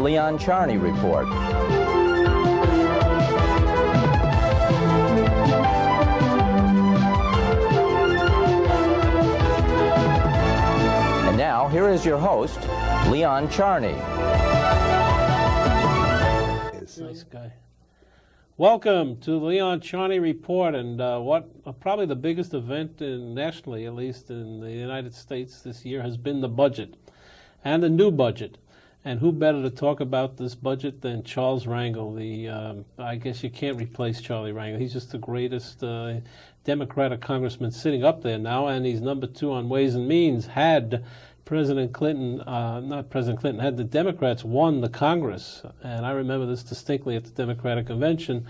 Leon Charney Report. And now, here is your host, Leon Charney. Nice guy. Welcome to the Leon Charney Report, and probably the biggest event nationally, at least in the United States this year, has been the budget and the new budget. And who better to talk about this budget than Charles Rangel? I guess you can't replace Charlie Rangel. He's just the greatest Democratic congressman sitting up there now, and he's number 2 on Ways and Means. Had President Clinton, had the Democrats won the Congress, and I remember this distinctly at the Democratic Convention,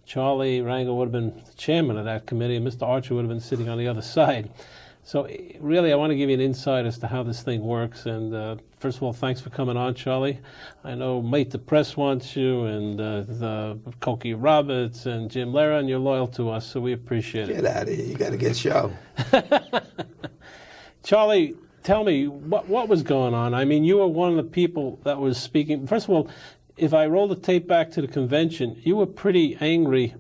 Charlie Rangel would have been the chairman of that committee, and Mr. Archer would have been sitting on the other side. So really, I want to give you an insight as to how this thing works. And first of all, thanks for coming on, Charlie. I know Mate the Press wants you, and the Cokie Roberts and Jim Lehrer, and you're loyal to us, so we appreciate it. Get out of here. You got a good show. Charlie, tell me, what was going on? I mean, you were one of the people that was speaking. First of all, if I roll the tape back to the convention, you were pretty angry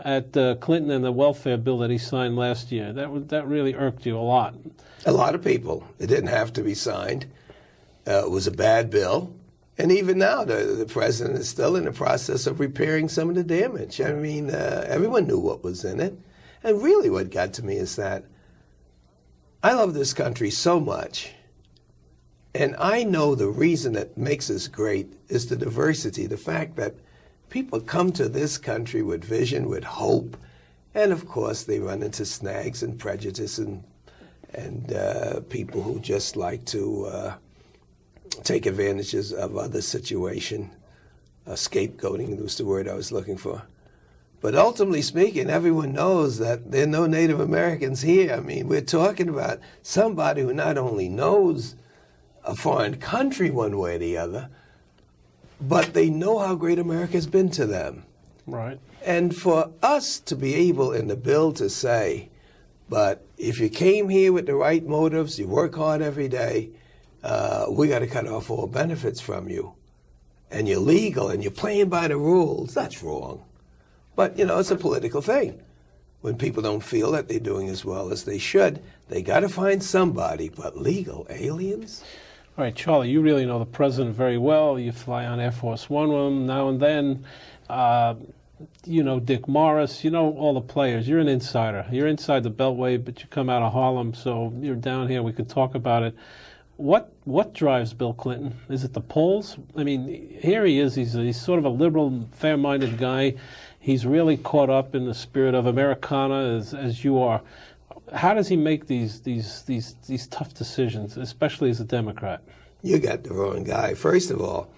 at Clinton and the welfare bill that he signed last year. That really irked you a lot. A lot of people. It didn't have to be signed. It was a bad bill. And even now, the president is still in the process of repairing some of the damage. I mean, everyone knew what was in it. And really what got to me is that I love this country so much, and I know the reason that makes us great is the diversity, the fact that people come to this country with vision, with hope, and of course they run into snags and prejudice and people who just like to take advantages of other situation. Scapegoating was the word I was looking for. But ultimately speaking, everyone knows that there are no Native Americans here. I mean, we're talking about somebody who not only knows a foreign country one way or the other, but they know how great America has been to them. Right. And for us to be able in the bill to say, but if you came here with the right motives, you work hard every day, we got to cut off all benefits from you. And you're legal and you're playing by the rules, that's wrong. But, you know, it's a political thing. When people don't feel that they're doing as well as they should, they got to find somebody. But legal aliens? All right, Charlie, you really know the president very well. You fly on Air Force One with him now and then. You know Dick Morris. You know all the players. You're an insider. You're inside the Beltway, but you come out of Harlem, so you're down here. We could talk about it. What drives Bill Clinton? Is it the polls? I mean, here he is. He's sort of a liberal, fair-minded guy. He's really caught up in the spirit of Americana, as you are. How does he make these tough decisions, especially as a Democrat? You got the wrong guy. First of all,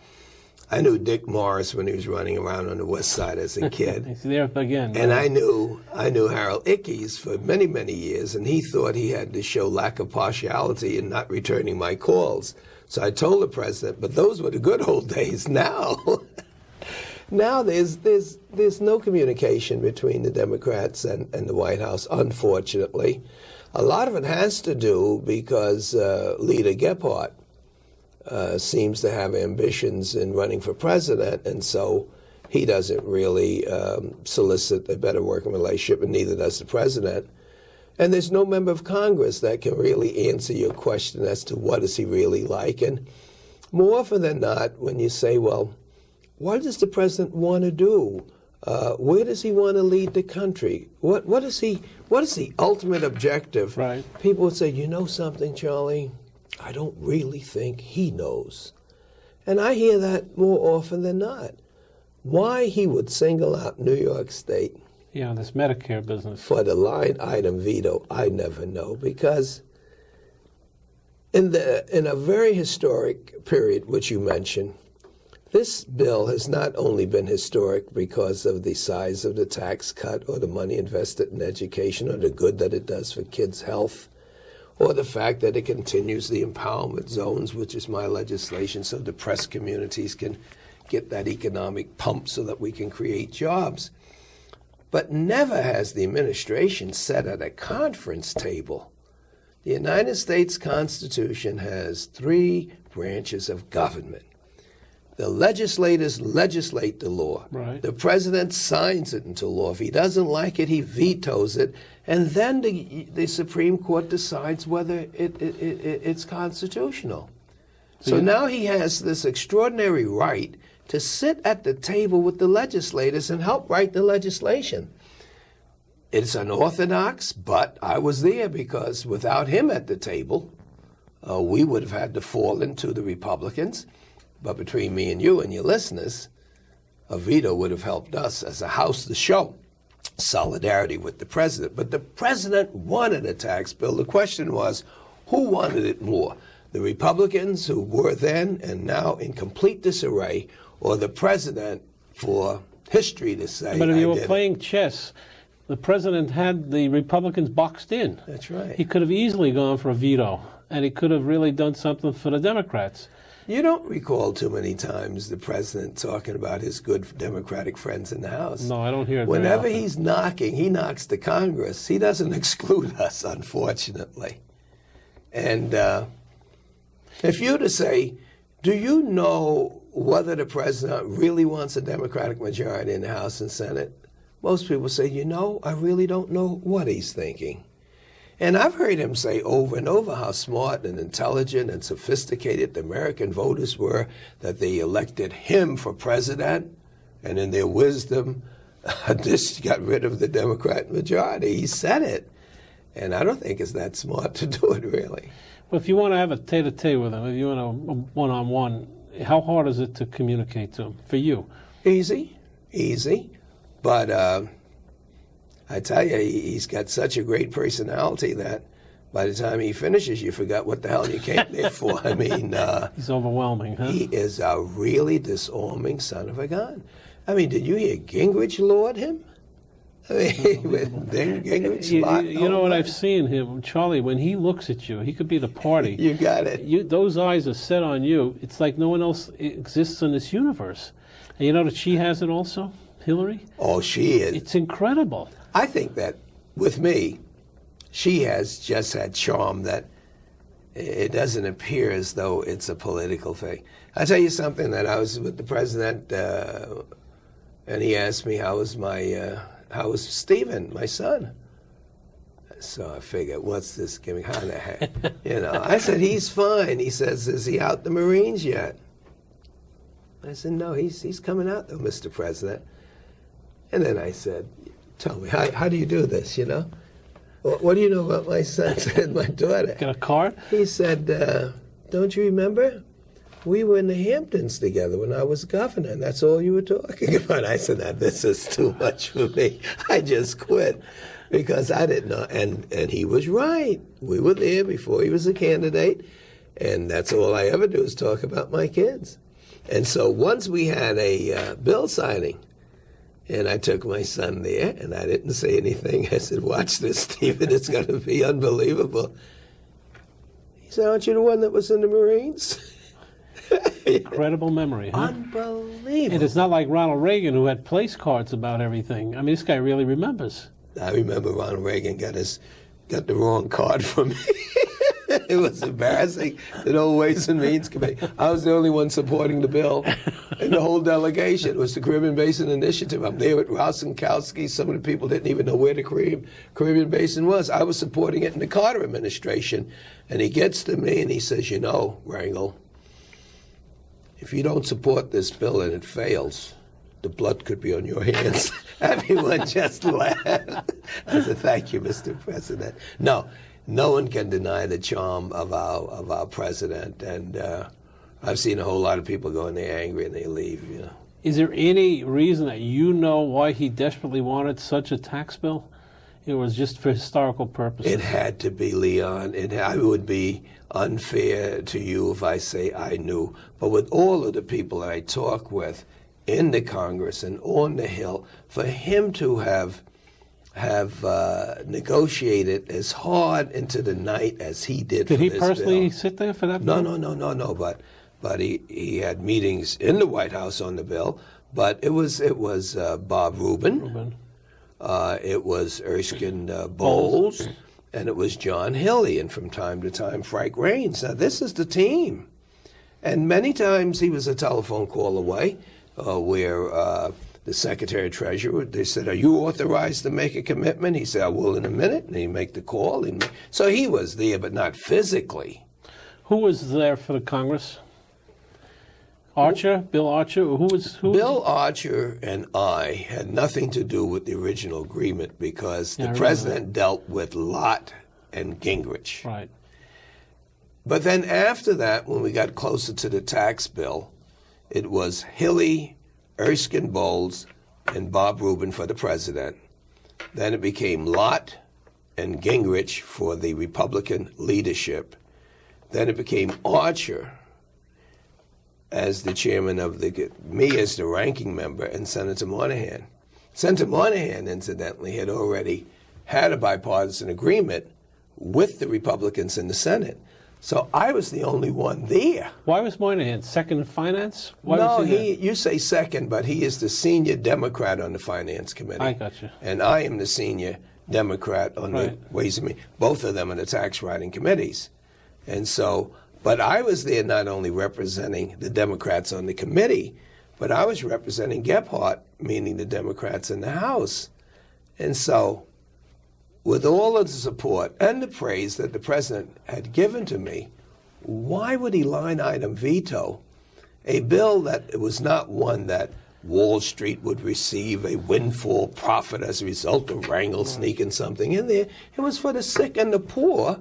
I knew Dick Morris when he was running around on the West Side as a kid. He's there again. And I knew Harold Ickes for many, many years, and he thought he had to show lack of partiality in not returning my calls. So I told the president, but those were the good old days. Now there's no communication between the Democrats and the White House, unfortunately. A lot of it has to do because Leader Gephardt seems to have ambitions in running for president, and so he doesn't really solicit a better working relationship, and neither does the president. And there's no member of Congress that can really answer your question as to what is he really like. And more often than not, when you say, well, what does the president want to do? Where does he want to lead the country? What is the ultimate objective? Right. People would say, you know something, Charlie? I don't really think he knows. And I hear that more often than not. Why he would single out New York State Yeah, this Medicare business. for the line item veto, I never know, because in a very historic period, which you mentioned, this bill has not only been historic because of the size of the tax cut or the money invested in education or the good that it does for kids' health, or the fact that it continues the empowerment zones, which is my legislation, so depressed communities can get that economic pump so that we can create jobs. But never has the administration sat at a conference table. The United States Constitution has 3 branches of government. The legislators legislate the law. Right. The president signs it into law. If he doesn't like it, he vetoes it. And then the Supreme Court decides whether it's constitutional. So now he has this extraordinary right to sit at the table with the legislators and help write the legislation. It's unorthodox, but I was there because without him at the table, we would have had to fall into the Republicans. But between me and you and your listeners, a veto would have helped us as a House to show solidarity with the president. But the president wanted a tax bill. The question was, who wanted it more? The Republicans, who were then and now in complete disarray, or the president for history to say, But if you were playing chess, the president had the Republicans boxed in. That's right. He could have easily gone for a veto, and he could have really done something for the Democrats. You don't recall too many times the president talking about his good Democratic friends in the House. No, I don't hear it Whenever very often. he's knocking, he knocks the Congress. He doesn't exclude us, unfortunately. And if you were to say, do you know whether the president really wants a Democratic majority in the House and Senate? Most people say, I really don't know what he's thinking. And I've heard him say over and over how smart and intelligent and sophisticated the American voters were, that they elected him for president, and in their wisdom, this got rid of the Democrat majority. He said it. And I don't think it's that smart to do it, really. But if you want to have a tete-a-tete with him, if you want a one-on-one, how hard is it to communicate to him, for you? Easy. But I tell you, he's got such a great personality that by the time he finishes, you forgot what the hell you came there for. I mean, he's overwhelming, huh? He is a really disarming son of a gun. I mean, did you hear Gingrich laud him? I mean, Gingrich you know what I've seen him, Charlie, when he looks at you, he could be the party. You got it. Those eyes are set on you. It's like no one else exists in this universe. And you know that she has it also, Hillary? Oh, she is. It's incredible. I think that with me, she has just had charm that it doesn't appear as though it's a political thing. I'll tell you something, that I was with the president, and he asked me how was Stephen, my son? So I figured, what's this giving? How the heck? I said, he's fine. He says, is he out the Marines yet? I said, no, he's coming out though, Mr. President. And then I said, tell me, how do you do this, What do you know about my son and my daughter? Got a card? He said, don't you remember? We were in the Hamptons together when I was governor, and that's all you were talking about. I said, now, this is too much for me. I just quit because I didn't know. And he was right. We were there before he was a candidate, and that's all I ever do is talk about my kids. And so once we had a bill signing, and I took my son there, and I didn't say anything. I said, watch this, Stephen. It's going to be unbelievable. He said, aren't you the one that was in the Marines? Incredible memory, huh? Unbelievable. And it's not like Ronald Reagan, who had place cards about everything. I mean, this guy really remembers. I remember Ronald Reagan got the wrong card from me. It was embarrassing. The old Ways and Means Committee. I was the only one supporting the bill in the whole delegation. It was the Caribbean Basin Initiative. I'm there with Rosenkowski. Some of the people didn't even know where the Caribbean Basin was. I was supporting it in the Carter administration. And he gets to me and he says, Rangel, if you don't support this bill and it fails, the blood could be on your hands. Everyone just laughed. I said, thank you, Mr. President. No one can deny the charm of our president, and I've seen a whole lot of people go and they're angry and they leave. Is there any reason that why he desperately wanted such a tax bill? It was just for historical purposes. It had to be, Leon. I would be unfair to you if I say I knew. But with all of the people that I talk with in the Congress and on the Hill, for him to have negotiated as hard into the night as he did for this bill. Did he personally sit there for that bill? No. But he had meetings in the White House on the bill. But it was Bob Rubin. It was Erskine Bowles, and it was John Hilley, and from time to time Frank Raines. Now this is the team, And many times he was a telephone call away, where the Secretary of Treasury, they said, "Are you authorized to make a commitment?" He said, "I will in a minute," and he'd make the call. So he was there, but not physically. Who was there for the Congress? Archer, Bill Archer. Who was? Bill Archer and I had nothing to do with the original agreement because the president dealt with Lott and Gingrich. Right. But then after that, when we got closer to the tax bill, it was Hilly, Erskine Bowles, and Bob Rubin for the president. Then it became Lott and Gingrich for the Republican leadership. Then it became Archer as the chairman of me as the ranking member, and Senator Moynihan. Senator Moynihan, incidentally, had already had a bipartisan agreement with the Republicans in the Senate. So I was the only one there. Why was Moynihan second in finance? You say second, but he is the senior Democrat on the Finance Committee. I got you. And I am the senior Democrat on the Ways and Means. Both of them on the tax writing committees. And so, but I was there not only representing the Democrats on the committee, but I was representing Gephardt, meaning the Democrats in the House. And so, with all of the support and the praise that the president had given to me, why would he line item veto a bill that was not one that Wall Street would receive a windfall profit as a result of Rangel sneaking something in there? It was for the sick and the poor.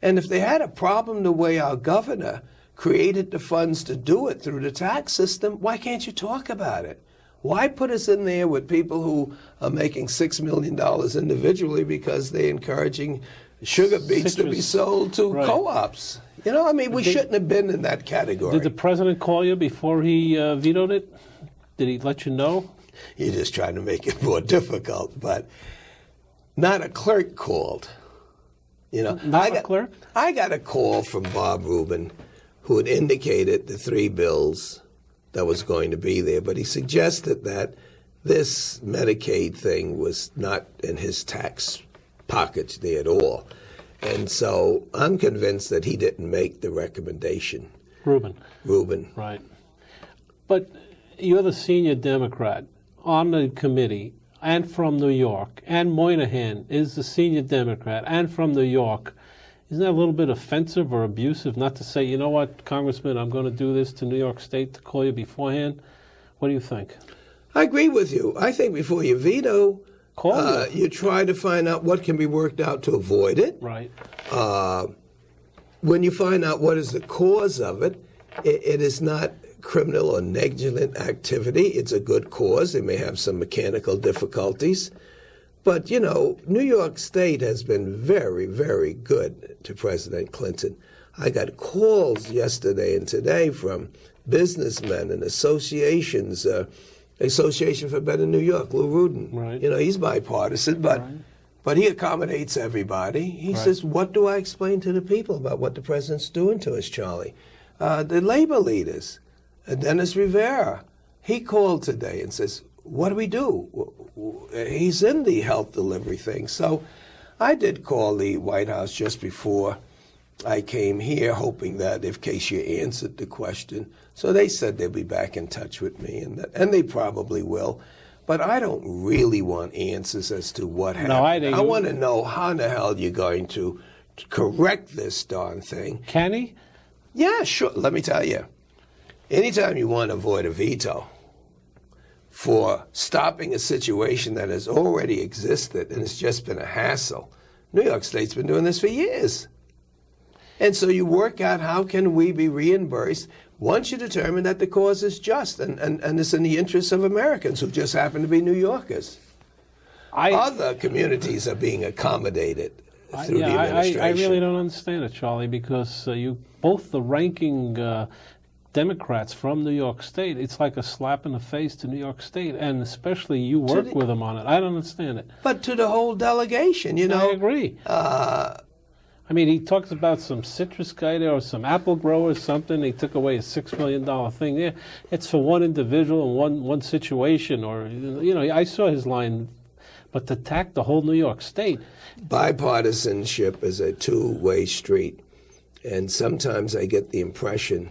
And if they had a problem the way our governor created the funds to do it through the tax system, why can't you talk about it? Why put us in there with people who are making $6 million individually because they're encouraging sugar beets to be sold to co-ops? You know, I mean, we shouldn't have been in that category. Did the president call you before he vetoed it? Did he let you know? You're just trying to make it more difficult, but not a clerk called. You know, a clerk? I got a call from Bob Rubin, who had indicated the three bills that was going to be there, but he suggested that this Medicaid thing was not in his tax pockets there at all. And so I'm convinced that he didn't make the recommendation. Rubin. Right. But you're the senior Democrat on the committee and from New York, and Moynihan is the senior Democrat and from New York. Isn't that a little bit offensive or abusive not to say, you know what, Congressman, I'm going to do this to New York State to call you beforehand? What do you think? I agree with you. I think before you veto, you try to find out what can be worked out to avoid it. Right. When you find out what is the cause of it, it is not criminal or negligent activity. It's a good cause. They may have some mechanical difficulties. But, you know, New York State has been very, very good to President Clinton. I got calls yesterday and today from businessmen and associations, Association for Better New York, Lou Rudin. Right. You know, he's bipartisan, but he accommodates everybody. He says, what do I explain to the people about what the president's doing to us, Charlie? The labor leaders, Dennis Rivera, he called today and says, what do we do? He's in the health delivery thing. So I did call the White House just before I came here, hoping that in case you answered the question. So they said they'll be back in touch with me, and they probably will. But I don't really want answers as to what happened. I want to know how in the hell you're going to correct this darn thing. Can he? Yeah, sure. Let me tell you. Anytime you want to avoid a veto for stopping a situation that has already existed and it's just been a hassle, New York State's been doing this for years. And so you work out how can we be reimbursed once you determine that the cause is just and it's in the interests of Americans who just happen to be New Yorkers. Other communities are being accommodated through the administration. I really don't understand it, Charlie, because you both the ranking Democrats from New York State, it's like a slap in the face to New York State, and especially you work with them on it. I don't understand it. But to the whole delegation, you know. I agree. I mean, he talks about some citrus guy there or some apple grower or something. He took away a $6 million thing there. It's for one individual and one situation, or, you know, I saw his line, but to attack the whole New York State. Bipartisanship is a two-way street, and sometimes I get the impression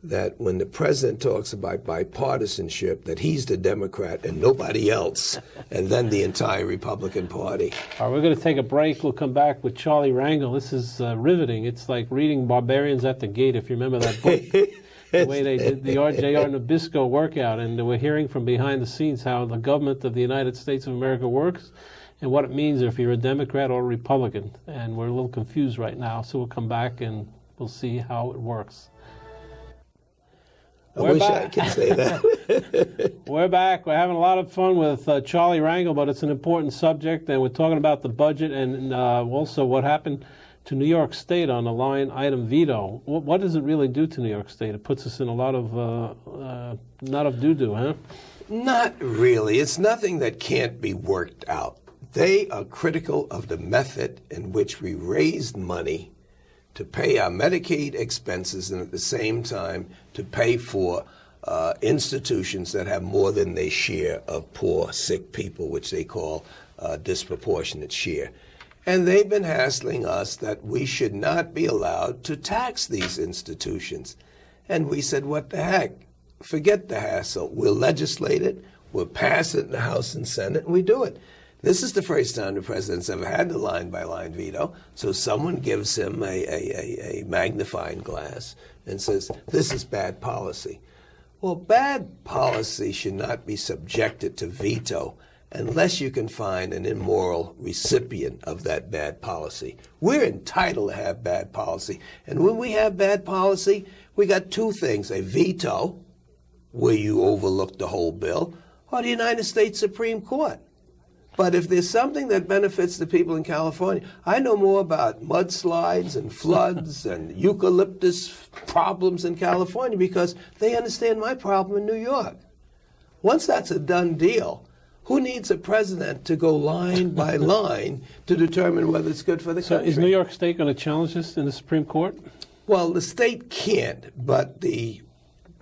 that when the president talks about bipartisanship, that he's the Democrat and nobody else, and then the entire Republican Party. All right, we're going to take a break. We'll come back with Charlie Rangel. This is riveting. It's like reading Barbarians at the Gate, if you remember that book. The way they did the RJR Nabisco workout, and we're hearing from behind the scenes how the government of the United States of America works and what it means if you're a Democrat or a Republican. And we're a little confused right now, so we'll come back and we'll see how it works. I wish I could say that. We're back. We're having a lot of fun with Charlie Rangel, but it's an important subject, and we're talking about the budget and also what happened to New York State on the line item veto. What does it really do to New York State? It puts us in a lot of doo-doo, huh? Not really. It's nothing that can't be worked out. They are critical of the method in which we raised money to pay our Medicaid expenses and at the same time to pay for institutions that have more than their share of poor, sick people, which they call disproportionate share. And they've been hassling us that we should not be allowed to tax these institutions. And we said, what the heck? Forget the hassle. We'll legislate it. We'll pass it in the House and Senate, and we do it. This is the first time the president's ever had the line-by-line veto. So someone gives him a magnifying glass and says, this is bad policy. Well, bad policy should not be subjected to veto unless you can find an immoral recipient of that bad policy. We're entitled to have bad policy. And when we have bad policy, we got two things: a veto, where you overlook the whole bill, or the United States Supreme Court. But if there's something that benefits the people in California, I know more about mudslides and floods and eucalyptus problems in California because they understand my problem in New York. Once that's a done deal, who needs a president to go line by line to determine whether it's good for the country? So is New York State going to challenge this in the Supreme Court? Well, the state can't, but the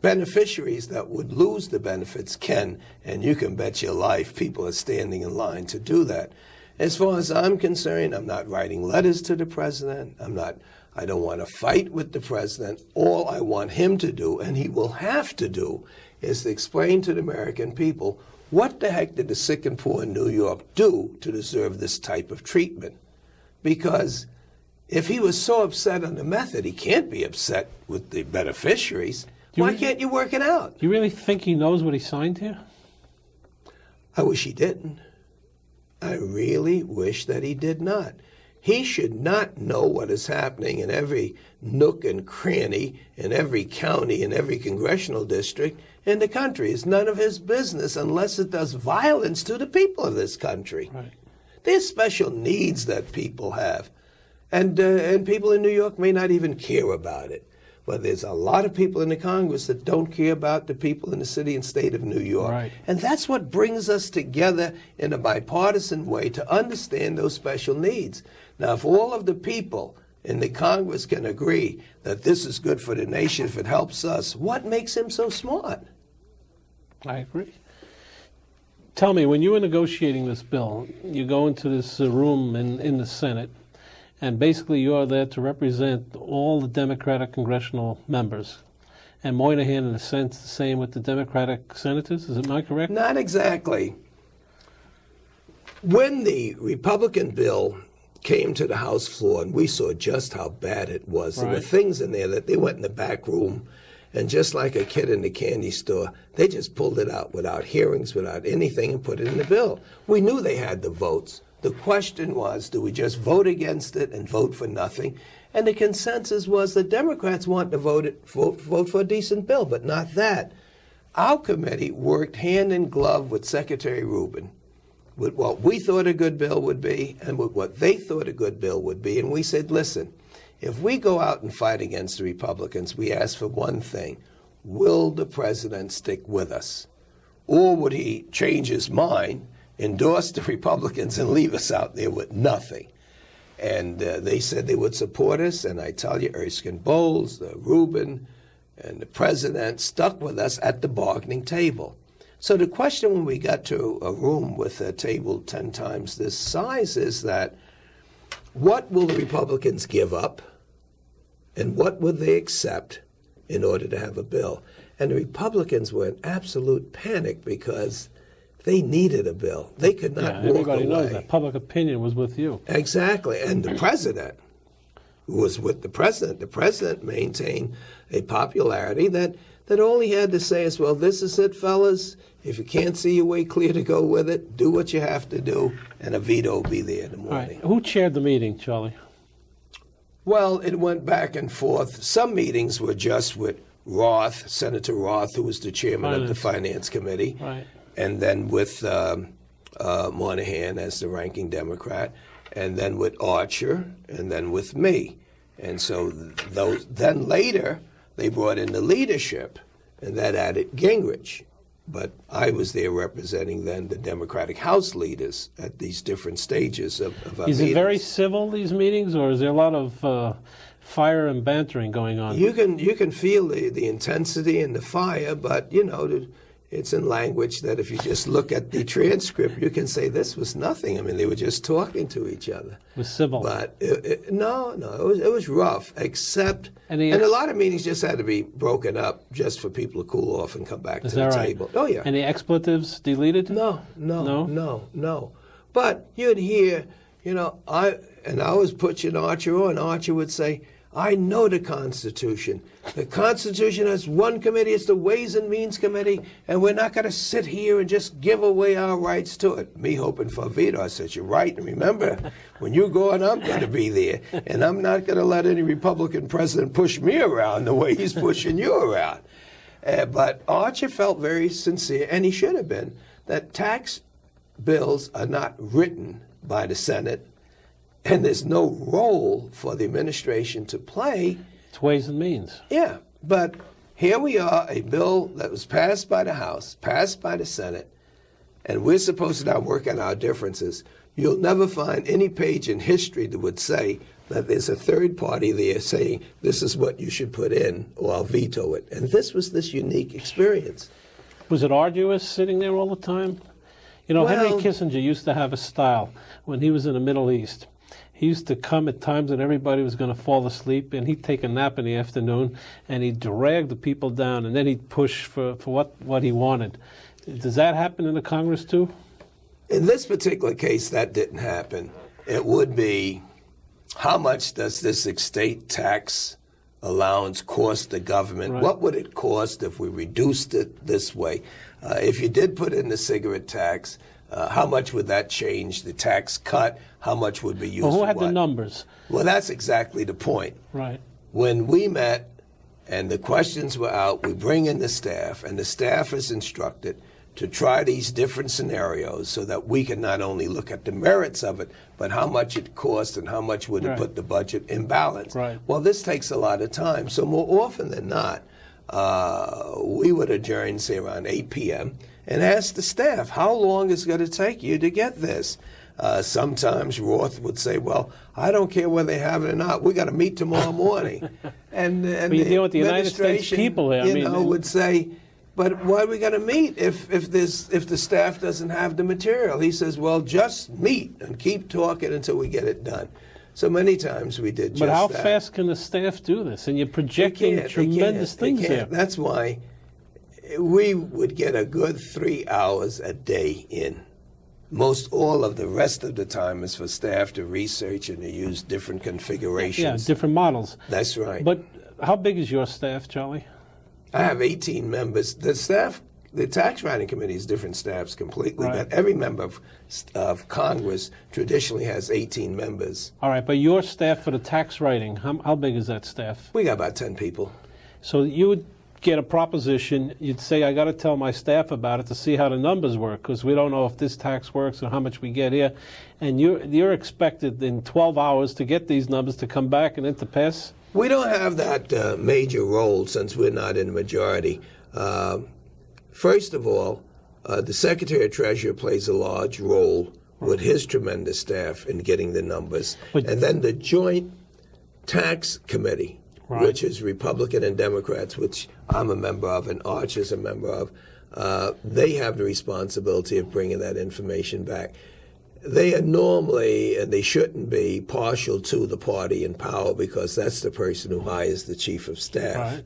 beneficiaries that would lose the benefits can, and you can bet your life people are standing in line to do that. As far as I'm concerned, I'm not writing letters to the president. I don't want to fight with the president. All I want him to do, and he will have to do, is to explain to the American people what the heck did the sick and poor in New York do to deserve this type of treatment. Because if he was so upset on the method, he can't be upset with the beneficiaries. Why can't you work it out? Do you really think he knows what he signed here? I wish he didn't. I really wish that he did not. He should not know what is happening in every nook and cranny, in every county, in every congressional district in the country. It's none of his business unless it does violence to the people of this country. Right. There's special needs that people have. And people in New York may not even care about it. But there's a lot of people in the Congress that don't care about the people in the city and state of New York. Right. And that's what brings us together in a bipartisan way to understand those special needs. Now, if all of the people in the Congress can agree that this is good for the nation, if it helps us, what makes him so smart? I agree. Tell me, when you were negotiating this bill, you go into this room in the Senate, and basically you're there to represent all the Democratic congressional members. And Moynihan, in a sense, the same with the Democratic senators. Is it not correct? Not exactly. When the Republican bill came to the House floor, and we saw just how bad it was, there were things in there that they went in the back room, and just like a kid in the candy store, they just pulled it out without hearings, without anything, and put it in the bill. We knew they had the votes. The question was, do we just vote against it and vote for nothing? And the consensus was the Democrats want to vote for a decent bill, but not that. Our committee worked hand in glove with Secretary Rubin, with what we thought a good bill would be and with what they thought a good bill would be. And we said, listen, if we go out and fight against the Republicans, we ask for one thing. Will the president stick with us? Or would he change his mind, endorse the Republicans, and leave us out there with nothing? And they said they would support us, and I tell you, Erskine Bowles, Rubin, and the president stuck with us at the bargaining table. So the question when we got to a room with a table 10 times this size is that, what will the Republicans give up, and what will they accept in order to have a bill. And the Republicans were in absolute panic because they needed a bill. They could not walk away. Everybody knows that. Public opinion was with you. Exactly. And the president was with the president. The president maintained a popularity that all he had to say is, well, this is it, fellas. If you can't see your way clear to go with it, do what you have to do, and a veto will be there in the morning. Right. Who chaired the meeting, Charlie? Well, it went back and forth. Some meetings were just with Roth, Senator Roth, who was the chairman of the Finance Committee, right. And then with Moynihan as the ranking Democrat, and then with Archer, and then with me. And so then later, they brought in the leadership, and that added Gingrich. But I was there representing then the Democratic House leaders at these different stages of our meetings. Is it very civil, these meetings, or is there a lot of fire and bantering going on? You can feel the intensity and the fire, but, you know, it's in language that if you just look at the transcript, you can say this was nothing. I mean, they were just talking to each other. It was civil. But it was rough, except, and a lot of meetings just had to be broken up just for people to cool off and come back to the table. Oh, yeah. Any expletives deleted? No. But you'd hear, you know, I was pushing Archer on. Archer would say, I know the Constitution. The Constitution has one committee, it's the Ways and Means Committee, and we're not going to sit here and just give away our rights to it. Me hoping for a veto. I said, you're right. And remember, when you go on, I'm going to be there, and I'm not going to let any Republican president push me around the way he's pushing you around. But Archer felt very sincere, and he should have been, that tax bills are not written by the Senate, and there's no role for the administration to play. It's Ways and Means. Yeah, but here we are, a bill that was passed by the House, passed by the Senate, and we're supposed to now work on our differences. You'll never find any page in history that would say that there's a third party there saying, this is what you should put in, or I'll veto it. And this was this unique experience. Was it arduous sitting there all the time? You know, Henry Kissinger used to have a style when he was in the Middle East. He used to come at times when everybody was going to fall asleep, and he'd take a nap in the afternoon, and he'd drag the people down, and then he'd push for what he wanted. Does that happen in the Congress, too? In this particular case, that didn't happen. It would be, how much does this estate tax allowance cost the government? Right. What would it cost if we reduced it this way? If you did put in the cigarette tax, how much would that change the tax cut? How much would be used for what? Who had the numbers? Well, that's exactly the point. Right. When we met and the questions were out, we bring in the staff, and the staff is instructed to try these different scenarios so that we can not only look at the merits of it, but how much it costs and how much would it put the budget in balance. Right. Well, this takes a lot of time. So more often than not, we would adjourn, say, around 8 p.m., and ask the staff, how long is it going to take you to get this? Sometimes Roth would say, well, I don't care whether they have it or not. We got to meet tomorrow morning. And you deal with the United States people here. Would say, but why are we going to meet if the staff doesn't have the material? He says, well, just meet and keep talking until we get it done. So many times we did just that. But how fast can the staff do this? And you're projecting tremendous things here. That's why we would get a good 3 hours a day in. Most all of the rest of the time is for staff to research and to use different configurations. Yeah, different models. That's right. But how big is your staff, Charlie? I have 18 members. The tax writing committee is different staffs completely, but every member of Congress traditionally has 18 members. All right, but your staff for the tax writing, how big is that staff? We got about 10 people. So you would get a proposition, you'd say, I got to tell my staff about it to see how the numbers work, because we don't know if this tax works or how much we get here. And you're expected in 12 hours to get these numbers to come back and then to pass? We don't have that major role since we're not in the majority. First of all, the Secretary of Treasury plays a large role with his tremendous staff in getting the numbers. And then the Joint Tax Committee, which is Republican and Democrats, which I'm a member of and Arch is a member of, they have the responsibility of bringing that information back. They are normally, and they shouldn't be, partial to the party in power because that's the person who hires the chief of staff.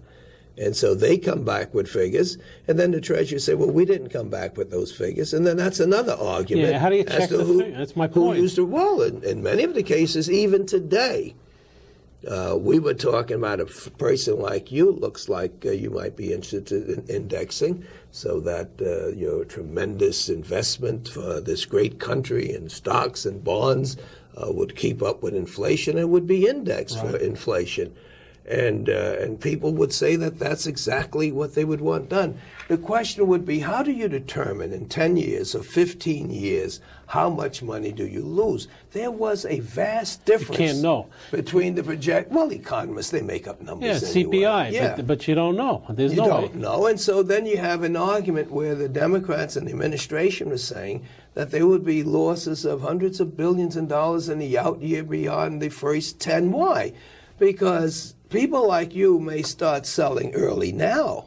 And so they come back with figures, and then the Treasury say, well, we didn't come back with those figures. And then that's another argument. Yeah, how do you check the figure? That's my point. Who used it? Well, in many of the cases, even today, we were talking about a person like you. Looks like you might be interested in indexing, so that your tremendous investment for this great country in stocks and bonds would keep up with inflation and would be indexed for inflation. And people would say that that's exactly what they would want done. The question would be, how do you determine in 10 years or 15 years how much money do you lose? There was a vast difference. You can't know. Between the economists, they make up numbers anyway. CPI, but you don't know. There's no way. You don't know. And so then you have an argument where the Democrats and the administration were saying that there would be losses of hundreds of billions of dollars in the out year beyond the first 10. Why? Because people like you may start selling early now,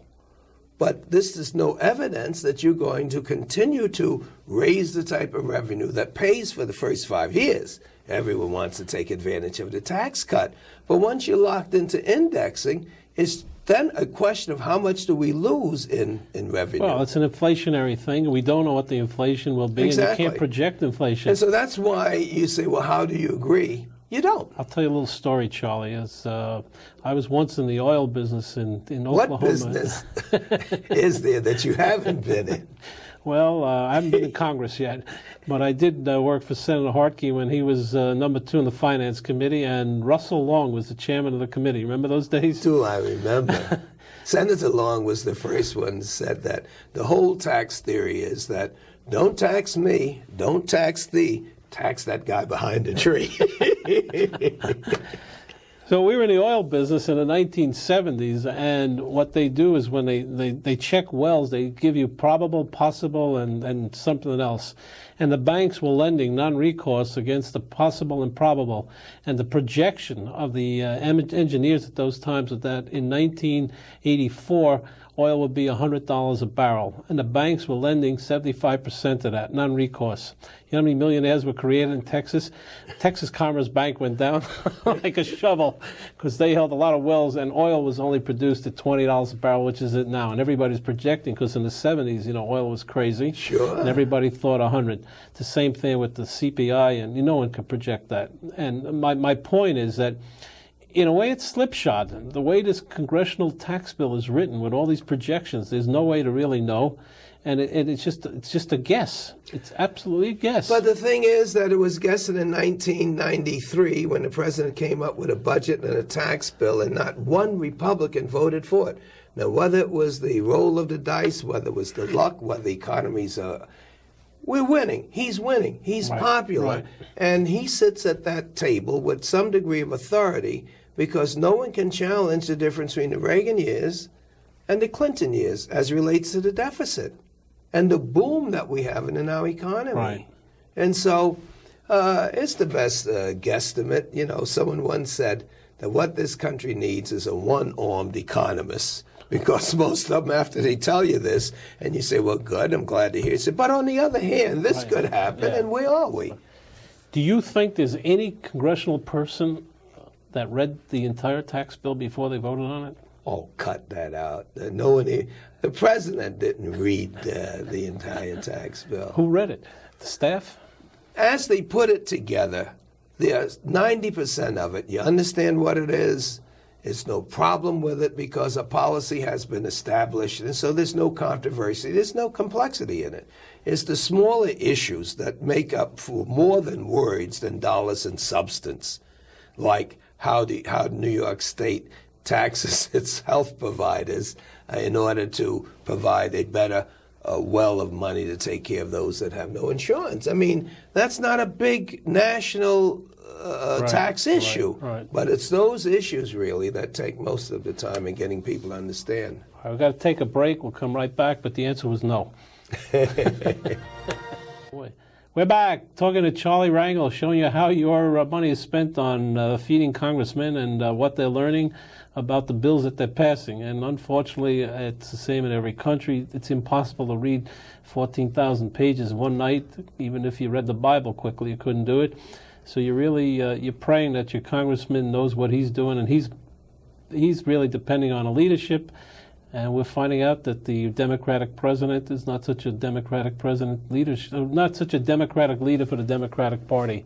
but this is no evidence that you're going to continue to raise the type of revenue that pays for the first 5 years. Everyone wants to take advantage of the tax cut. But once you're locked into indexing, it's then a question of how much do we lose in revenue. Well, it's an inflationary thing. We don't know what the inflation will be, exactly. And you can't project inflation. And so that's why you say, well, how do you agree? You don't. I'll tell you a little story, Charlie. I was once in the oil business in Oklahoma. What business is there that you haven't been in? Well, I haven't been in Congress yet, but I did work for Senator Hartke when he was number 2 in the Finance Committee, and Russell Long was the chairman of the committee. Remember those days? Do I remember? Senator Long was the first one that said that the whole tax theory is that don't tax me, don't tax thee, tax that guy behind the tree. So we were in the oil business in the 1970s, and what they do is when they check wells, they give you probable, possible, and something else. And the banks were lending non-recourse against the possible and probable. And the projection of the engineers at those times was that in 1984, oil would be $100 a barrel. And the banks were lending 75% of that, non-recourse. You know how many millionaires were created in Texas? Texas Commerce Bank went down like a shovel because they held a lot of wells, and oil was only produced at $20 a barrel, which is it now. And everybody's projecting, because in the 70s, oil was crazy. Sure. And everybody thought 100. The same thing with the CPI, and no one could project that. And my point is that, in a way, it's slipshod. The way this congressional tax bill is written with all these projections, there's no way to really know. And it's just a guess. It's absolutely a guess. But the thing is that it was guessing in 1993 when the president came up with a budget and a tax bill, and not one Republican voted for it. Now, whether it was the roll of the dice, whether it was the luck, whether the economies are, we're winning. He's winning. He's popular. Right. And he sits at that table with some degree of authority, because no one can challenge the difference between the Reagan years and the Clinton years as relates to the deficit and the boom that we have in our economy. Right. And so it's the best guesstimate. Someone once said that what this country needs is a one-armed economist, because most of them, after they tell you this, and you say, well, good, I'm glad to hear it. But on the other hand, this could happen, and where are we? Do you think there's any congressional person that read the entire tax bill before they voted on it? Oh, cut that out. No one. The president didn't read the entire tax bill. Who read it? The staff? As they put it together, there's 90% of it. You understand what it is. There's no problem with it because a policy has been established, and so there's no controversy. There's no complexity in it. It's the smaller issues that make up for more than words than dollars and substance, like how New York State taxes its health providers in order to provide a better well of money to take care of those that have no insurance. I mean, that's not a big national tax issue, but it's those issues really that take most of the time in getting people to understand. All right, we've got to take a break. We'll come right back, but the answer was no. We're back talking to Charlie Rangel, showing you how your money is spent on feeding congressmen and what they're learning about the bills that they're passing. And unfortunately, it's the same in every country. It's impossible to read 14,000 pages one night. Even if you read the Bible quickly, you couldn't do it. So you're really you're praying that your congressman knows what he's doing, and he's really depending on a leadership And we're finding out that the Democratic president is not such a Democratic not such a Democratic leader for the Democratic Party.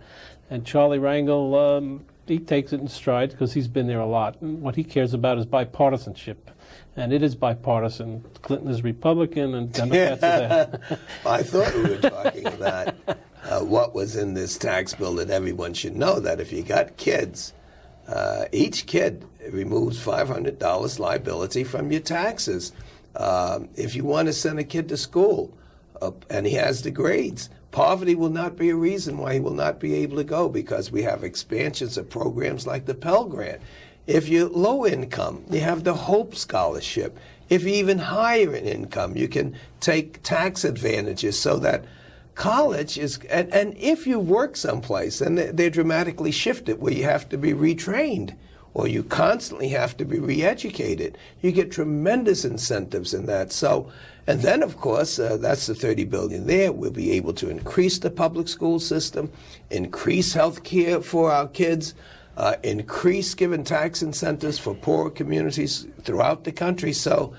And Charlie Rangel, he takes it in stride because he's been there a lot. And what he cares about is bipartisanship. And it is bipartisan. Clinton is Republican and Democrats are there. I thought we were talking about what was in this tax bill that everyone should know, that if you got kids, each kid removes $500 liability from your taxes. If you want to send a kid to school and he has the grades, poverty will not be a reason why he will not be able to go, because we have expansions of programs like the Pell Grant. If you're low income, you have the Hope Scholarship. If you're even higher in income, you can take tax advantages so that college is, and if you work someplace, then they're dramatically shifted where you have to be retrained or you constantly have to be re-educated. You get tremendous incentives in that. So, and then of course, that's the $30 billion there. We'll be able to increase the public school system, increase health care for our kids, increase given tax incentives for poorer communities throughout the country. So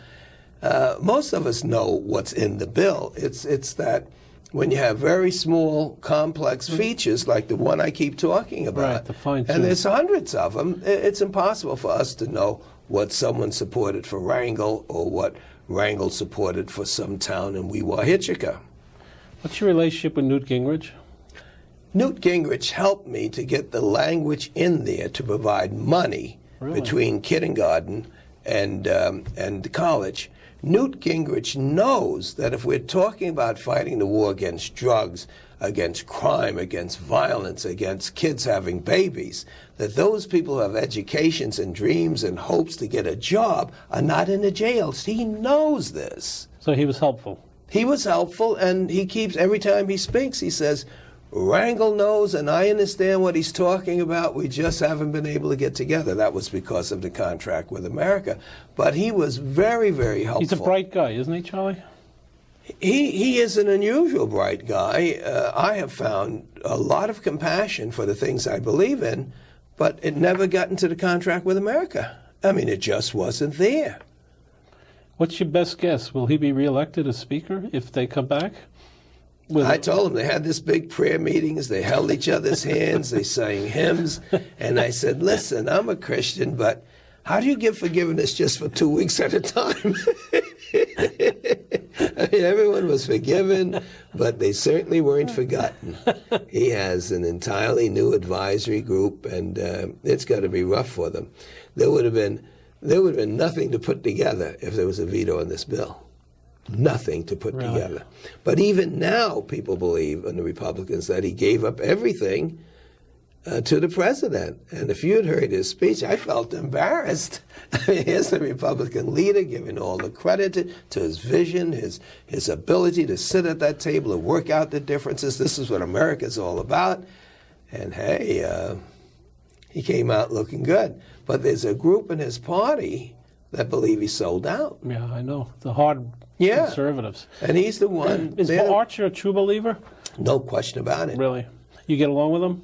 most of us know what's in the bill. It's that when you have very small, complex features like the one I keep talking about, right, and there's hundreds of them, it's impossible for us to know what someone supported for Rangel or what Rangel supported for some town in Weewa-Hitchika. What's your relationship with Newt Gingrich? Newt Gingrich helped me to get the language in there to provide money between kindergarten and college. Newt Gingrich knows that if we're talking about fighting the war against drugs, against crime, against violence, against kids having babies, that those people who have educations and dreams and hopes to get a job are not in the jails. He knows this. So he was helpful. He was helpful, and he keeps, every time he speaks, he says, Rangel knows, and I understand what he's talking about. We just haven't been able to get together. That was because of the contract with America. But he was very, very helpful. He's a bright guy, isn't he, Charlie? He is an unusual bright guy. I have found a lot of compassion for the things I believe in, but it never got into the contract with America. I mean, it just wasn't there. What's your best guess? Will he be reelected as Speaker if they come back? I told them, they had this big prayer meetings, they held each other's hands, they sang hymns, and I said, listen, I'm a Christian, but how do you give forgiveness just for 2 weeks at a time? I mean, everyone was forgiven, but they certainly weren't forgotten. He has an entirely new advisory group, and it's got to be rough for them. There would have been nothing to put together if there was a veto on this bill. Nothing to put together. But even now, people believe, and the Republicans, that he gave up everything to the president. And if you had heard his speech, I felt embarrassed. I mean, here's the Republican leader giving all the credit to his vision, his ability to sit at that table and work out the differences. This is what America's all about. And hey, he came out looking good. But there's a group in his party that believe he sold out. Yeah, I know. The hard conservatives. And he's the one. Is Archer a true believer? No question about it. Really? You get along with him?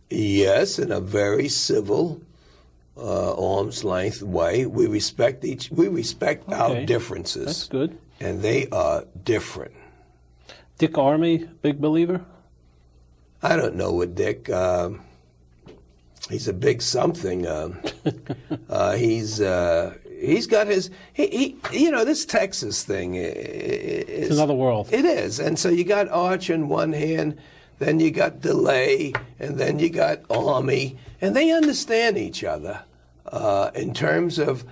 Yes, in a very civil, arm's length way. We respect our differences. That's good. And they are different. Dick Armey, big believer? I don't know what Dick. He's a big something. He's got his. This Texas thing. It's another world. It is, and so you got Arch in one hand, then you got DeLay, and then you got Army, and they understand each other in terms of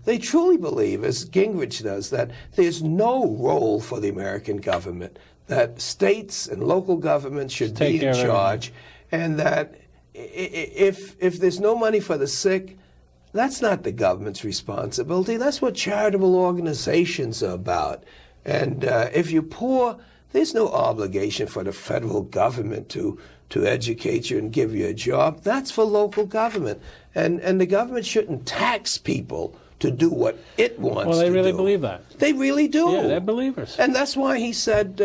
they truly believe, as Gingrich does, that there's no role for the American government, that states and local governments should be in charge, and that if there's no money for the sick, that's not the government's responsibility. That's what charitable organizations are about. And if you're poor, there's no obligation for the federal government to educate you and give you a job. That's for local government. And the government shouldn't tax people to do what it wants to do. Well, they really believe that. They really do. Yeah, they're believers. And that's why he said,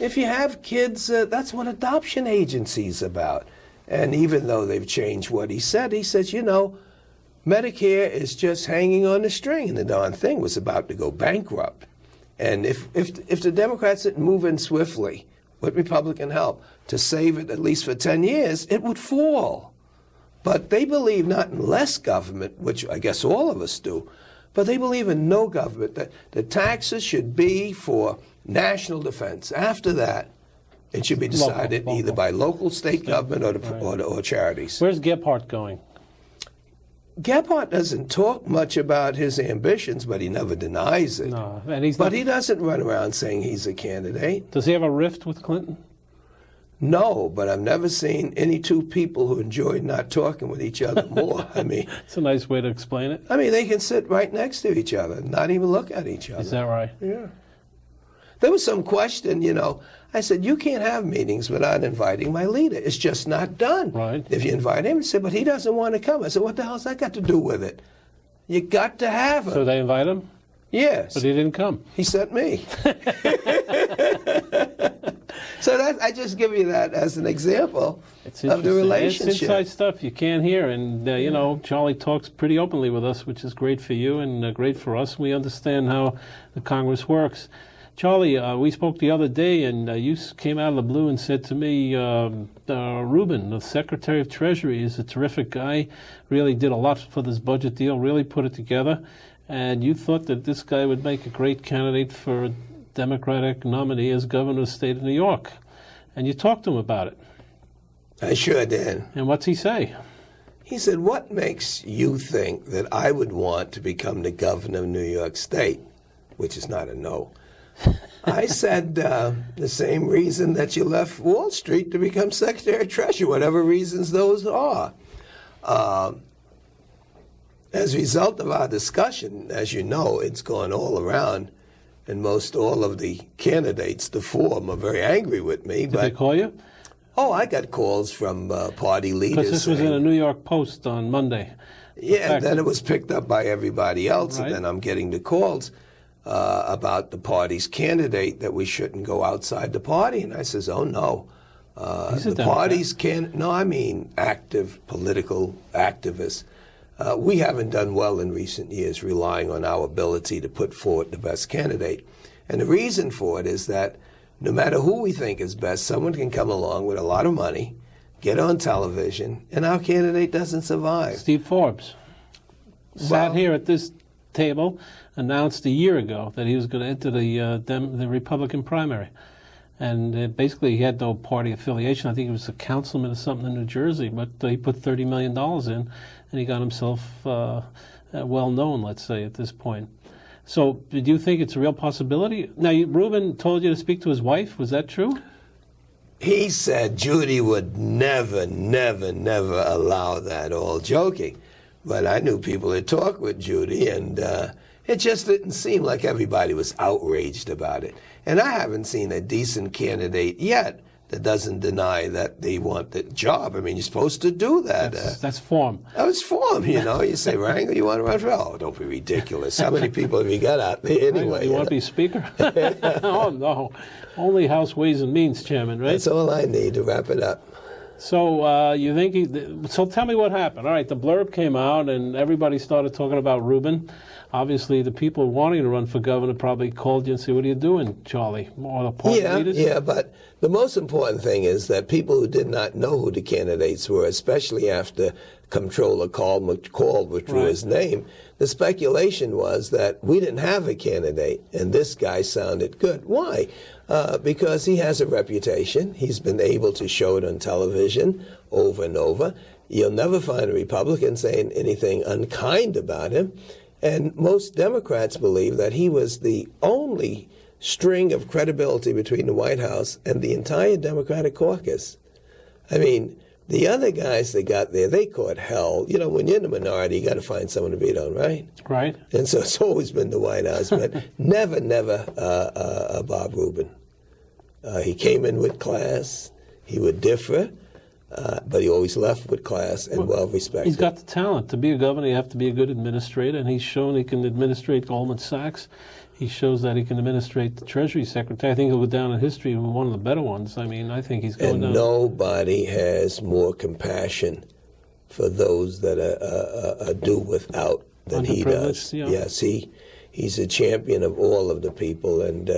if you have kids, that's what adoption agency's about. And even though they've changed what he says, Medicare is just hanging on the string, and the darn thing was about to go bankrupt. And if the Democrats didn't move in swiftly with Republican help to save it at least for 10 years, it would fall. But they believe not in less government, which I guess all of us do, but they believe in no government, that the taxes should be for national defense. After that, it should be decided either by local, state government or charities. Where's Gephardt going? Gephardt doesn't talk much about his ambitions, but he never denies it. No, and he's but he doesn't run around saying he's a candidate. Does he have a rift with Clinton? No, but I've never seen any two people who enjoy not talking with each other more. I mean, it's a nice way to explain it. I mean, they can sit right next to each other and not even look at each other. Is that right? Yeah. There was some question, you know. I said, you can't have meetings without inviting my leader. It's just not done. Right. If you invite him, he said, but he doesn't want to come. I said, what the hell's that got to do with it? You got to have him. So they invite him? Yes. But he didn't come. He sent me. So I just give you that as an example of the relationship. It's inside stuff you can't hear. And, you know, Charlie talks pretty openly with us, which is great for you and great for us. We understand how the Congress works. Charlie, we spoke the other day, and you came out of the blue and said to me, Rubin, the Secretary of Treasury, is a terrific guy, really did a lot for this budget deal, really put it together, and you thought that this guy would make a great candidate for a Democratic nominee as governor of the state of New York. And you talked to him about it. I sure did. And what's he say? He said, what makes you think that I would want to become the governor of New York State? Which is not a no. I said the same reason that you left Wall Street to become Secretary of Treasury, whatever reasons those are. As a result of our discussion, as you know, it's gone all around, and most all of the candidates, the forum, are very angry with me. Did they call you? Oh, I got calls from party leaders. Because this was in a New York Post on Monday. Yeah, and then it was picked up by everybody else, right. And then I'm getting the calls about the party's candidate, that we shouldn't go outside the party. And I says, oh, no. The party's candidate, no, I mean active political activists. We haven't done well in recent years relying on our ability to put forward the best candidate. And the reason for it is that no matter who we think is best, someone can come along with a lot of money, get on television, and our candidate doesn't survive. Steve Forbes sat here at this table, announced a year ago that he was going to enter the Republican primary. And basically he had no party affiliation. I think he was a councilman or something in New Jersey, but he put $30 million in, and he got himself well known, let's say, at this point. So do you think it's a real possibility? Now, Rubin told you to speak to his wife. Was that true? He said Judy would never, never, never allow that, all joking. But I knew people that talked with Judy, and it just didn't seem like everybody was outraged about it. And I haven't seen a decent candidate yet that doesn't deny that they want the job. I mean, you're supposed to do that. That's form. That was form, you know. You say, Rangel, you want to run for? Oh, don't be ridiculous. How many people have you got out there anyway? You want to be Speaker? Oh, no. Only House Ways and Means Chairman, right? That's all I need to wrap it up. So you think so tell me what happened. All right, the blurb came out and everybody started talking about Rubin. Obviously, the people wanting to run for governor probably called you and said, what are you doing, Charlie? Or the party leaders? Yeah, but the most important thing is that people who did not know who the candidates were, especially after Comptroller Call withdrew his name, the speculation was that we didn't have a candidate, and this guy sounded good. Why? Because he has a reputation. He's been able to show it on television over and over. You'll never find a Republican saying anything unkind about him. And most Democrats believe that he was the only string of credibility between the White House and the entire Democratic caucus. I mean, the other guys that got there, they caught hell. You know, when you're in the minority, you got to find someone to beat on, right? Right. And so it's always been the White House, but never Bob Rubin. He came in with class. He would differ, but he always left with class and well-respected. He's got the talent. To be a governor, you have to be a good administrator, and he's shown he can administrate Goldman Sachs. He shows that he can administrate the Treasury Secretary. I think he'll go down in history as one of the better ones. I mean, I think he's going down. And nobody has more compassion for those that are do without than he does. Yeah. Yes, he's a champion of all of the people, and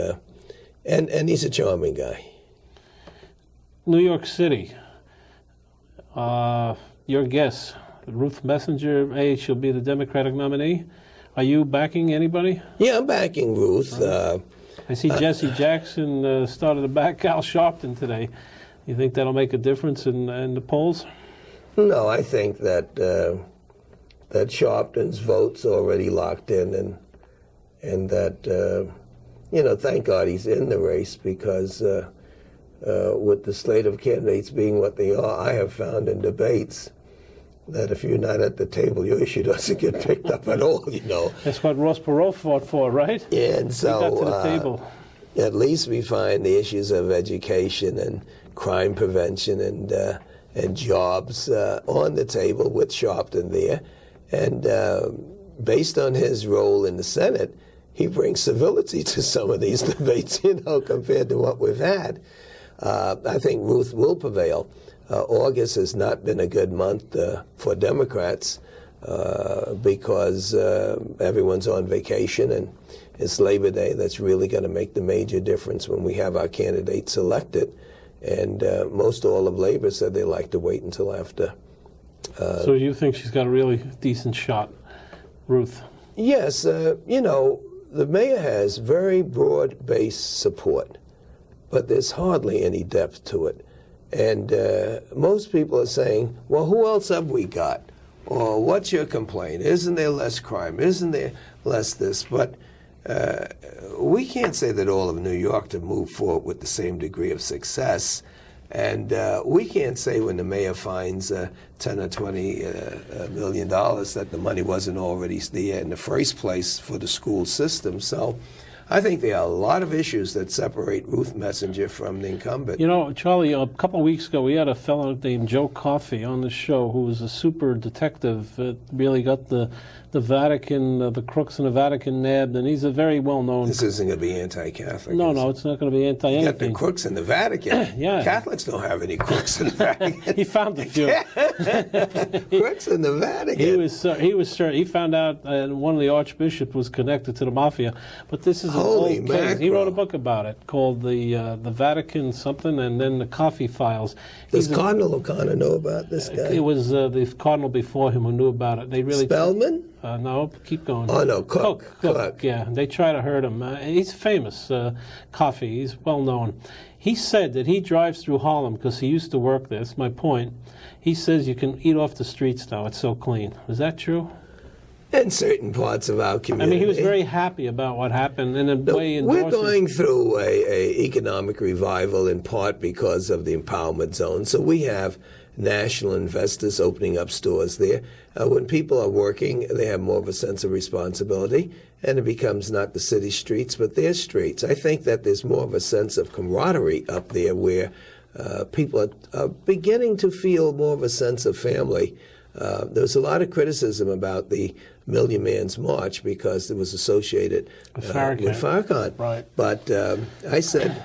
he's a charming guy. New York City. Your guess, Ruth Messenger, she'll be the Democratic nominee. Are you backing anybody? Yeah, I'm backing Ruth. I see Jesse Jackson started to back Al Sharpton today. You think that'll make a difference in the polls? No, I think that that Sharpton's vote's already locked in, and that thank God he's in the race, because with the slate of candidates being what they are, I have found in debates that if you're not at the table, your issue doesn't get picked up at all. That's what Ross Perot fought for, right? And so he got to the table. At least we find the issues of education and crime prevention and jobs on the table with Sharpton there. And based on his role in the Senate, he brings civility to some of these debates, compared to what we've had. I think Ruth will prevail. August has not been a good month for Democrats because everyone's on vacation, and it's Labor Day that's really going to make the major difference when we have our candidates selected. And most all of Labor said they like to wait until after. So you think she's got a really decent shot, Ruth? Yes. The mayor has very broad-based support, but there's hardly any depth to it. And most people are saying, well, who else have we got? Or what's your complaint? Isn't there less crime? Isn't there less this? But we can't say that all of New York to move forward with the same degree of success. And we can't say when the mayor finds $10 or $20 million that the money wasn't already there in the first place for the school system. So I think there are a lot of issues that separate Ruth Messenger from the incumbent. Charlie, a couple of weeks ago, we had a fellow named Joe Coffey on the show who was a super detective that really got the Vatican, the crooks in the Vatican nabbed, and he's a very well-known... This isn't going to be anti-Catholic. No, it's not going to be anti-anything. You got the crooks in the Vatican. Yeah. Catholics don't have any crooks in the Vatican. He found a few. Crooks in the Vatican. He found out one of the archbishops was connected to the mafia, but this is an Holy old mackerel. case. He wrote a book about it called the Vatican something, and then the Coffey Files. Does Cardinal O'Connor know about this guy? It was the cardinal before him who knew about it. They really Spellman? No, keep going. Oh, no, Cook. Yeah, they try to hurt him. He's famous, Coffey. He's well known. He said that he drives through Harlem because he used to work there. That's my point. He says you can eat off the streets now. It's so clean. Is that true? In certain parts of our community. I mean, he was very happy about what happened in a way. We're going through a economic revival in part because of the empowerment zone. So we have national investors opening up stores there. When people are working, they have more of a sense of responsibility, and it becomes not the city streets, but their streets. I think that there's more of a sense of camaraderie up there where people are beginning to feel more of a sense of family. There was a lot of criticism about the Million Man's March because it was associated with Farrakhan. Right. But I said,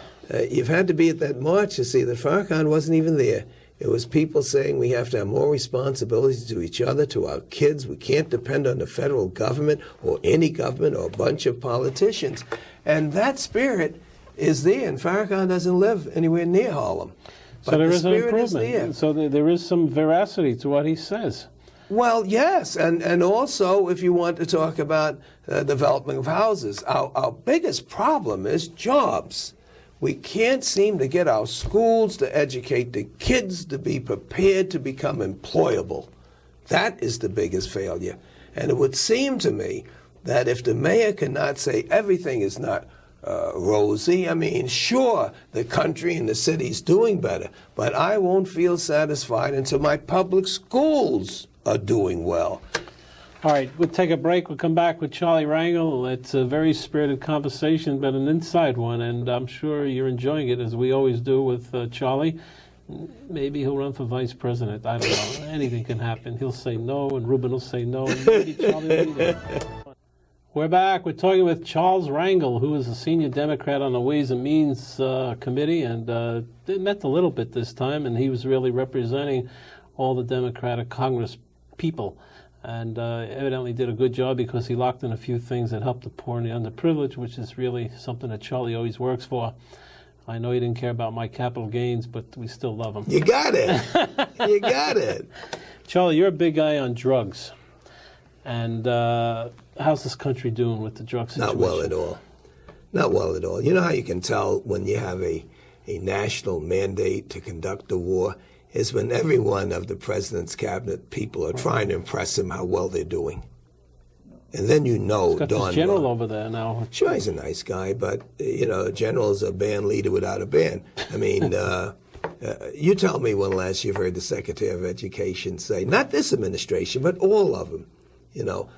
you've had to be at that march to see that Farrakhan wasn't even there. It was people saying we have to have more responsibilities to each other, to our kids. We can't depend on the federal government or any government or a bunch of politicians. And that spirit is there, and Farrakhan doesn't live anywhere near Harlem. So there is an improvement. So there is some veracity to what he says. Well, yes, and also if you want to talk about development of houses, our biggest problem is jobs. We can't seem to get our schools to educate the kids to be prepared to become employable. That is the biggest failure. And it would seem to me that if the mayor cannot say everything is not rosy, I mean, sure, the country and the city's doing better, but I won't feel satisfied until my public schools are doing well. All right, we'll take a break. We'll come back with Charlie Rangel. It's a very spirited conversation, but an inside one, and I'm sure you're enjoying it, as we always do with Charlie. Maybe he'll run for vice president. I don't know. Anything can happen. He'll say no, and Ruben will say no, and maybe Charlie will either. We're back. We're talking with Charles Rangel, who is a senior Democrat on the Ways and Means Committee, and they met a little bit this time, and he was really representing all the Democratic Congress people, and evidently did a good job because he locked in a few things that helped the poor and the underprivileged, which is really something that Charlie always works for. I know he didn't care about my capital gains, but we still love him. You got it. You got it. Charlie, you're a big guy on drugs. And how's this country doing with the drug situation? Not well at all. Not well at all. You know how you can tell when you have a national mandate to conduct a war? Is when every one of the president's cabinet people are trying to impress him how well they're doing. And then you know, He's got darn this general well. over there now. Sure, he's a nice guy, but, a general is a band leader without a band. I mean, you tell me when last you've heard the Secretary of Education say, not this administration, but all of them,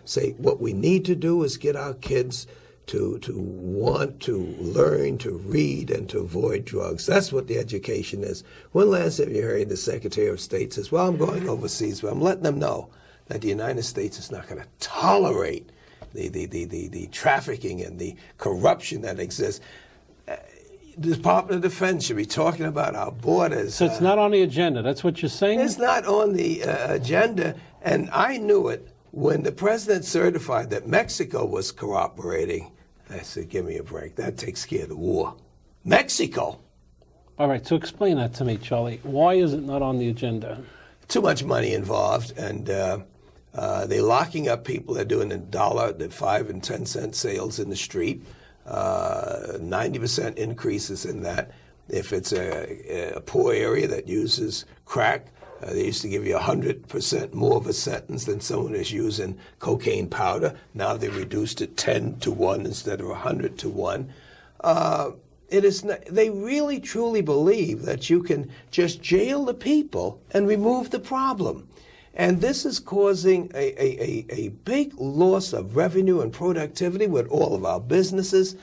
say what we need to do is get our kids to want to learn to read and to avoid drugs. That's what the education is. When last have you heard the Secretary of State says, well, I'm going overseas, but I'm letting them know that the United States is not going to tolerate the trafficking and the corruption that exists. The Department of Defense should be talking about our borders. So it's not on the agenda. That's what you're saying? It's not on the agenda, and I knew it when the president certified that Mexico was cooperating. I said, give me a break. That takes care of the war. Mexico. All right, so explain that to me, Charlie. Why is it not on the agenda? Too much money involved, and they're locking up people. They're doing $1, the 5 and 10 cent sales in the street. 90% increases in that. If it's a poor area that uses crack, they used to give you 100% more of a sentence than someone who's using cocaine powder. Now they reduced it 10 to 1 instead of 100 to 1. It is not, they really truly believe that you can just jail the people and remove the problem. And this is causing a big loss of revenue and productivity with all of our businesses.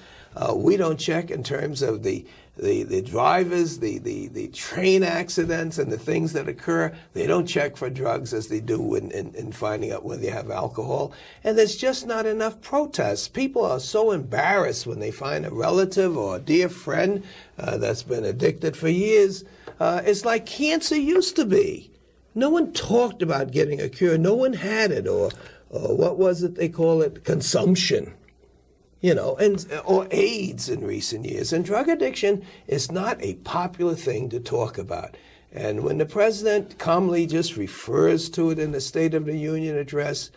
We don't check in terms of the drivers, the train accidents and the things that occur. They don't check for drugs as they do in finding out whether you have alcohol. And there's just not enough protests. People are so embarrassed when they find a relative or a dear friend that's been addicted for years. It's like cancer used to be. No one talked about getting a cure. No one had it, or what was it they call it? Consumption. Or AIDS in recent years. And drug addiction is not a popular thing to talk about. And when the president calmly just refers to it in the State of the Union address,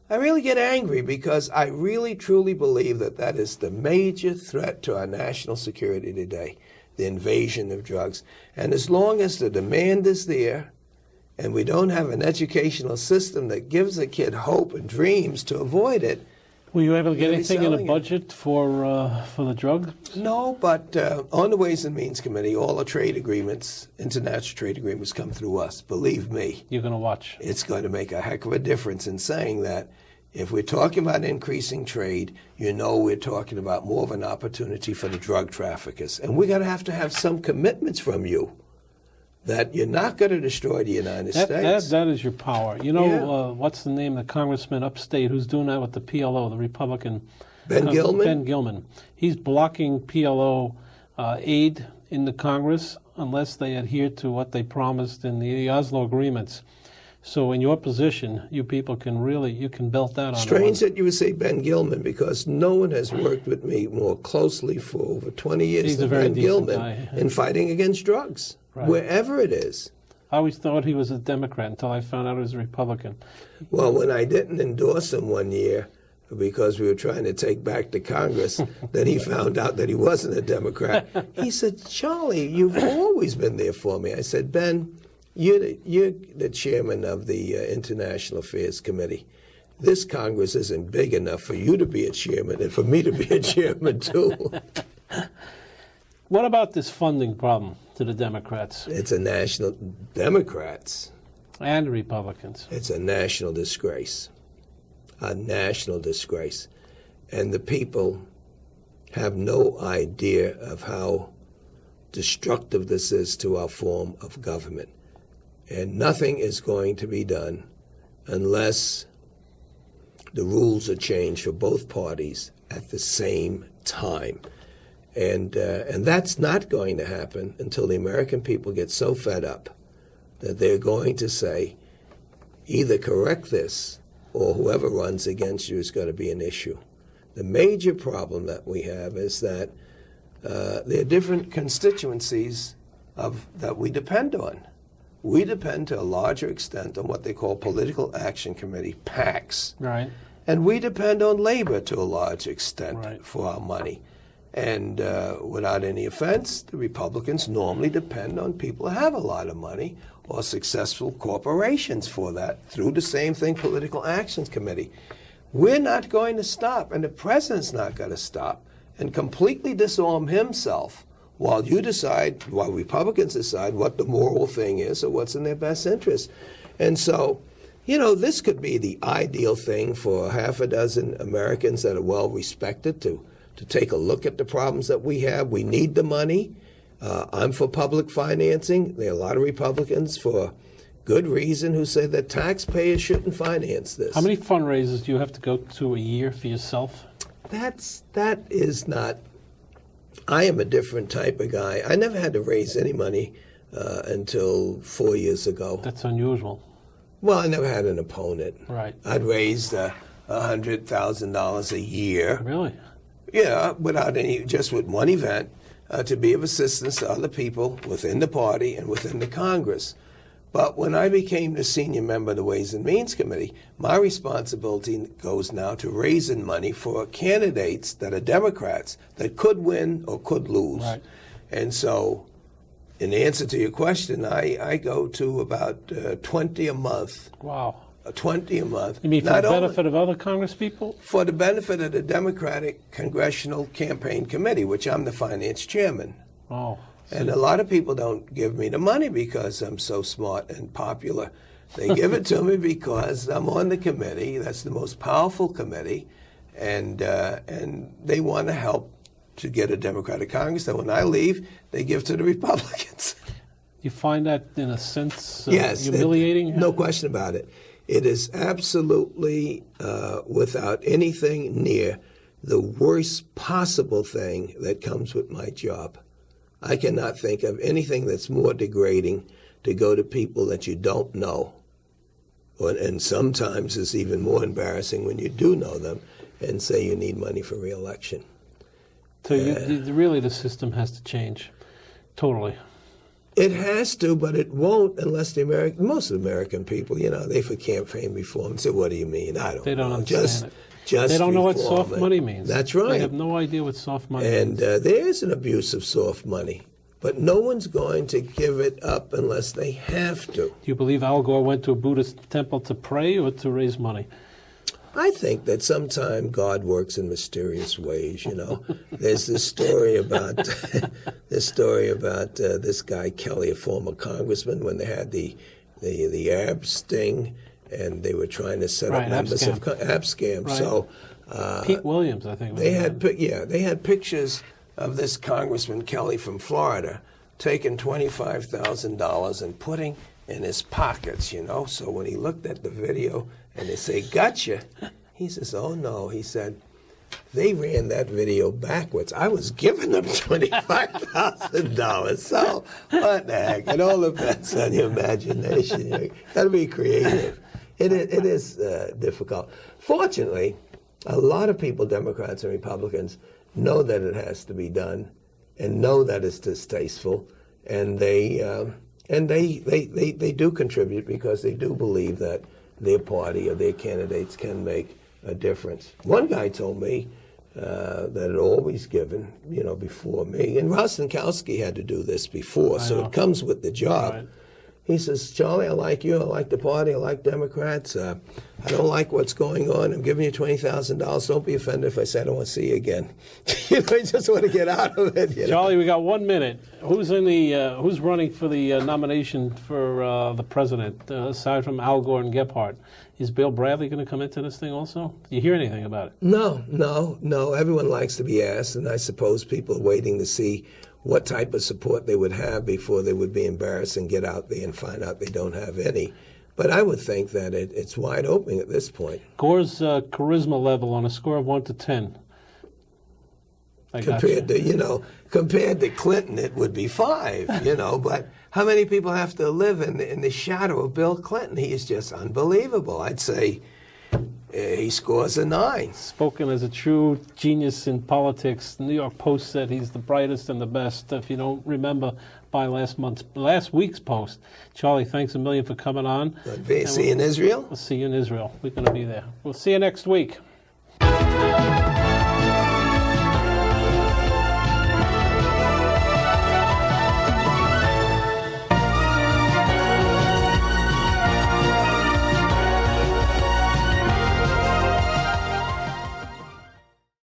I really get angry because I really truly believe that that is the major threat to our national security today, the invasion of drugs. And as long as the demand is there, and we don't have an educational system that gives a kid hope and dreams to avoid it. Were you able to get anything in the budget for the drugs? No, but on the Ways and Means Committee, all the trade agreements, international trade agreements, come through us. Believe me. You're going to watch. It's going to make a heck of a difference in saying that if we're talking about increasing trade, we're talking about more of an opportunity for the drug traffickers. And we're going to have some commitments from you that you're not going to destroy the United States. That is your power. What's the name of the congressman upstate who's doing that with the PLO, the Republican? Ben Gilman? Ben Gilman. He's blocking PLO aid in the Congress unless they adhere to what they promised in the Oslo agreements. So in your position, you people you can belt that on. Strange that you would say Ben Gilman, because no one has worked with me more closely for over 20 years than Ben Gilman in fighting against drugs. Right. Wherever it is. I always thought he was a Democrat until I found out he was a Republican. Well, when I didn't endorse him one year because we were trying to take back the Congress, then he found out that he wasn't a Democrat. He said, Charlie, you've always been there for me. I said, Ben, you're the chairman of the International Affairs Committee. This Congress isn't big enough for you to be a chairman and for me to be a chairman, too. What about this funding problem to the Democrats? It's a national... Democrats. And Republicans. It's a national disgrace. A national disgrace. And the people have no idea of how destructive this is to our form of government. And nothing is going to be done unless the rules are changed for both parties at the same time. And that's not going to happen until the American people get so fed up that they're going to say, either correct this or whoever runs against you is going to be an issue. The major problem that we have is that there are different constituencies that we depend on. We depend to a larger extent on what they call Political Action Committee, PACs. Right. And we depend on labor to a large extent Right. for our money. And without any offense, the Republicans normally depend on people who have a lot of money or successful corporations for that through the same thing, Political Action Committee. We're not going to stop, and the president's not going to stop and completely disarm himself while Republicans decide what the moral thing is or what's in their best interest. And so, this could be the ideal thing for half a dozen Americans that are well respected to take a look at the problems that we have. We need the money. I'm for public financing. There are a lot of Republicans, for good reason, who say that taxpayers shouldn't finance this. How many fundraisers do you have to go to a year for yourself? That is not. I am a different type of guy. I never had to raise any money until 4 years ago. That's unusual. Well, I never had an opponent. Right. I'd raised $100,000 a year. Really? Yeah, just with one event, to be of assistance to other people within the party and within the Congress. But when I became the senior member of the Ways and Means Committee, my responsibility goes now to raising money for candidates that are Democrats that could win or could lose. Right. And so, in answer to your question, I go to about 20 a month. Wow. 20 a month. You mean for the benefit of other congresspeople? For the benefit of the Democratic Congressional Campaign Committee, which I'm the finance chairman. Oh. And a lot of people don't give me the money because I'm so smart and popular. They give it to me because I'm on the committee. That's the most powerful committee, and they want to help to get a Democratic Congress. And when I leave, they give to the Republicans. You find that, in a sense, yes, humiliating? No question about it. It is absolutely, without anything near, the worst possible thing that comes with my job. I cannot think of anything that's more degrading to go to people that you don't know. And sometimes it's even more embarrassing when you do know them and say you need money for re-election. So really the system has to change, totally. It has to, but it won't unless most of the American people, they for campaign reform. So what do you mean? I don't know. They don't understand it. Just they don't know what reform soft money means. That's right. They have no idea what soft money means. And there is an abuse of soft money, but no one's going to give it up unless they have to. Do you believe Al Gore went to a Buddhist temple to pray or to raise money? I think that sometimes God works in mysterious ways. There's this story about this guy Kelly, a former congressman, when they had the Arab sting. And they were trying to set up members of App Scam. Right. So Pete Williams, I think. They had pictures of this Congressman Kelly from Florida taking $25,000 and putting in his pockets. So when he looked at the video and they say, "Gotcha," he says, "Oh no," he said, "They ran that video backwards. I was giving them $25,000. So what the heck? It all depends on your imagination. You got to be creative. It is difficult. Fortunately, a lot of people, Democrats and Republicans, know that it has to be done, and know that it's distasteful, and they do contribute because they do believe that their party or their candidates can make a difference. One guy told me that had always given, before me, and Rostenkowski had to do this before, so it comes with the job. Right. He says, "Charlie, I like you. I like the party. I like Democrats. I don't like what's going on. I'm giving you $20,000. Don't be offended if I say I don't want to see you again." I just want to get out of it. Charlie, we got 1 minute. Who's running for the nomination for the president, aside from Al Gore and Gephardt? Is Bill Bradley going to come into this thing also? Do you hear anything about it? No. Everyone likes to be asked, and I suppose people are waiting to see what type of support they would have before they would be embarrassed and get out there and find out they don't have any. But I would think that it's wide open at this point. Gore's charisma level on a score of 1 to 10. Compared to Clinton, it would be 5, but how many people have to live in the shadow of Bill Clinton? He is just unbelievable. I'd say he scores a 9. Spoken as a true genius in politics. The New York Post said he's the brightest and the best. If you don't remember by last week's post. Charlie, thanks a million for coming on. See you in Israel? We'll see you in Israel. We're going to be there. We'll see you next week.